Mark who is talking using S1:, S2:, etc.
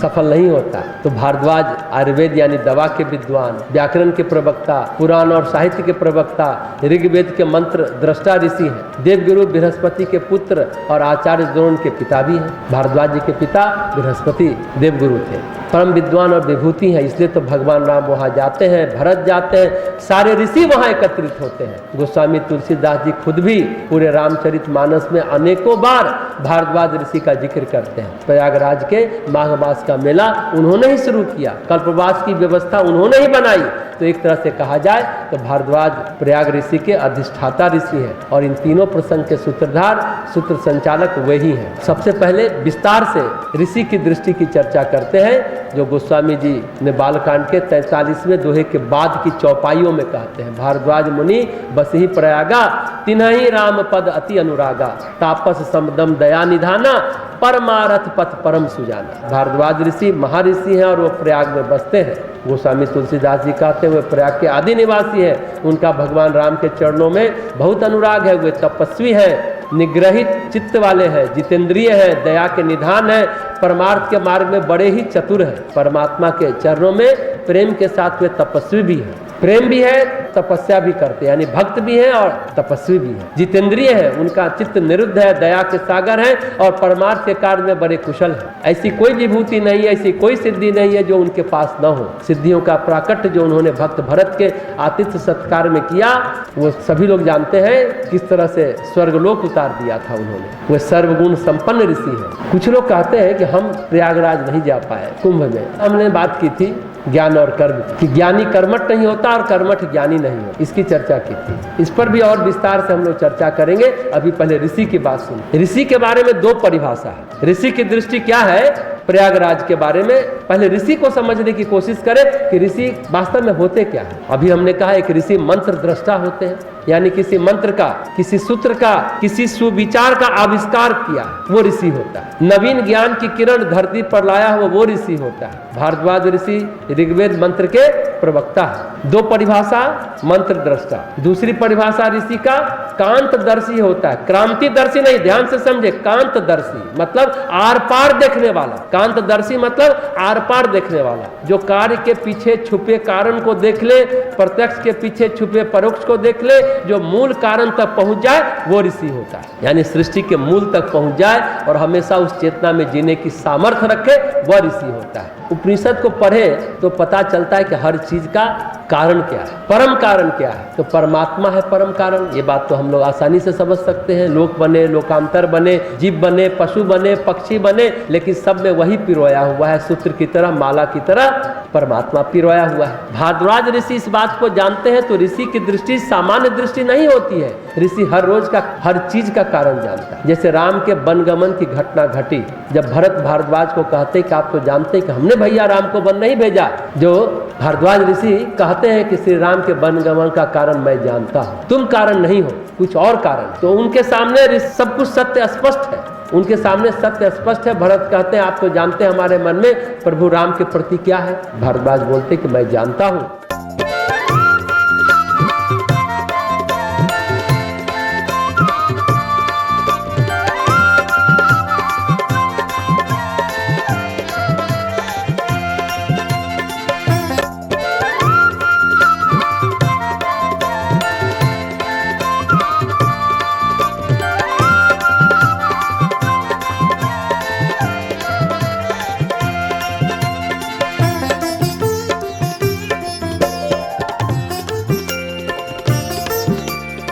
S1: सफल नहीं होता। तो भारद्वाज आयुर्वेद यानी दवा के विद्वान, व्याकरण के प्रवक्ता, पुराण और साहित्य के प्रवक्ता, ऋग्वेद के मंत्र दृष्टा ऋषि हैं। देवगुरु बृहस्पति के पुत्र और आचार्य द्रोण के पिता भी हैं। भारद्वाज जी के पिता बृहस्पति देवगुरु थे, परम विद्वान और विभूति हैं। इसलिए तो भगवान राम वहाँ जाते हैं, भरत जाते हैं, सारे ऋषि वहाँ एकत्रित होते हैं। गोस्वामी तुलसीदास जी खुद भी पूरे रामचरितमानस में अनेकों बार भारद्वाज ऋषि का जिक्र करते हैं। प्रयागराज के माघ मास का मेला उन्होंने ही शुरू किया, कल्पवास की व्यवस्था उन्होंने ही बनाई। तो एक तरह से कहा जाए तो भारद्वाज प्रयाग ऋषि के अधिष्ठाता ऋषि हैं और इन तीनों प्रसंग के सूत्रधार, सूत्र संचालक वही हैं। सबसे पहले विस्तार से ऋषि की दृष्टि की चर्चा करते हैं, जो गोस्वामी जी ने बालकांड के 43वें दोहे के बाद की चौपाइयों में कहते हैं। भारद्वाज मुनि बस ही प्रयागा, तिन्हि राम पद अति अनुरागा, तापस समदम दया निधाना, परमारथ पथ परम सुजाना। भारद्वाज ऋषि महर्षि हैं और वो प्रयाग में बसते हैं। गोस्वामी तुलसीदास जी कहते हैं वे प्रयाग के आदि निवासी हैं। उनका भगवान राम के चरणों में बहुत अनुराग है। वे तपस्वी हैं, निग्रहित चित्त वाले हैं, जितेंद्रिय हैं, दया के निधान है, परमार्थ के मार्ग में बड़े ही चतुर हैं। परमात्मा के चरणों में प्रेम के साथ वे तपस्वी भी हैं, प्रेम भी है, तपस्या भी करते हैं, यानी भक्त भी हैं और तपस्वी भी हैं। जितेंद्रिय है, उनका चित्त निरुद्ध है, दया के सागर है और परमार्थ के कार्य में बड़े कुशल है। ऐसी कोई विभूति नहीं है, ऐसी कोई सिद्धि नहीं है जो उनके पास न हो। सिद्धियों का प्राकट्य जो उन्होंने भक्त भरत के आतिथ्य सत्कार में किया, वो सभी लोग जानते हैं किस तरह से स्वर्गलोक उतार दिया था उन्होंने। वे सर्वगुण संपन्न ऋषि हैं। कुछ लोग कहते हैं कि हम प्रयागराज नहीं जा पाए कुंभ में। हमने बात की थी ज्ञान और कर्म की, ज्ञानी कर्मठ नहीं होता और कर्मठ ज्ञानी नहीं होता, इसकी चर्चा की थी। इस पर भी और विस्तार से हम लोग चर्चा करेंगे। अभी पहले ऋषि की बात सुनिए। ऋषि के बारे में दो परिभाषा है। ऋषि की दृष्टि क्या है प्रयागराज के बारे में, पहले ऋषि को समझने की कोशिश करें कि ऋषि वास्तव में होते क्या है। अभी हमने कहा एक ऋषि मंत्र दृष्टा होते हैं, यानी किसी मंत्र का, किसी सूत्र का, किसी सुविचार का आविष्कार किया, वो ऋषि होता है। नवीन ज्ञान की किरण धरती पर लाया हुआ वो ऋषि होता है। भारद्वाज ऋषि ऋग्वेद मंत्र के प्रवक्ता है। दो परिभाषा, मंत्र दृष्टा। दूसरी परिभाषा ऋषि का कांतदर्शी होता है, क्रांतिदर्शी नहीं, ध्यान से समझे। कांतदर्शी मतलब आर पार देखने वाला। कांतदर्शी मतलब आर पार देखने वाला, जो कार्य के पीछे छुपे कारण को देख ले, प्रत्यक्ष के पीछे छुपे परोक्ष को देख ले, जो मूल कारण तक पहुंच जाए वो ऋषि होता है। यानी सृष्टि के मूल तक पहुंच जाए और हमेशा उस चेतना में जीने की सामर्थ्य रखे, वह ऋषि होता है। उपनिषद को पढ़े तो पता चलता है कि हर चीज का कारण क्या है, परम कारण क्या है। तो परमात्मा है परम कारण, ये बात तो हम लोग आसानी से समझ सकते हैं। लोक बने, लोकांतर बने, जीव बने, पशु बने, पक्षी बने, लेकिन सब में वही पिरोया हुआ है, सूत्र की तरह, माला की तरह परमात्मा पिरोया हुआ है। भारद्वाज ऋषि इस बात को जानते हैं। तो ऋषि की दृष्टि सामान्य दृष्टि नहीं होती है। ऋषि हर रोज का, हर चीज का कारण जानता है। जैसे राम के वनगमन की घटना घटी, जब भरत भारद्वाज को कहते कि आप तो जानते हैं कि हमने भैया राम को वन नहीं भेजा, जो भारद्वाज ऋषि कहते हैं कि श्री राम के वनगमन का कारण मैं जानता हूँ, तुम कारण नहीं हो, कुछ और कारण। तो उनके सामने सब कुछ सत्य स्पष्ट है, उनके सामने सत्य स्पष्ट है। भरत कहते हैं आप तो जानते हैं हमारे मन में प्रभु राम के प्रति क्या है। भारद्वाज बोलते कि मैं जानता हूँ।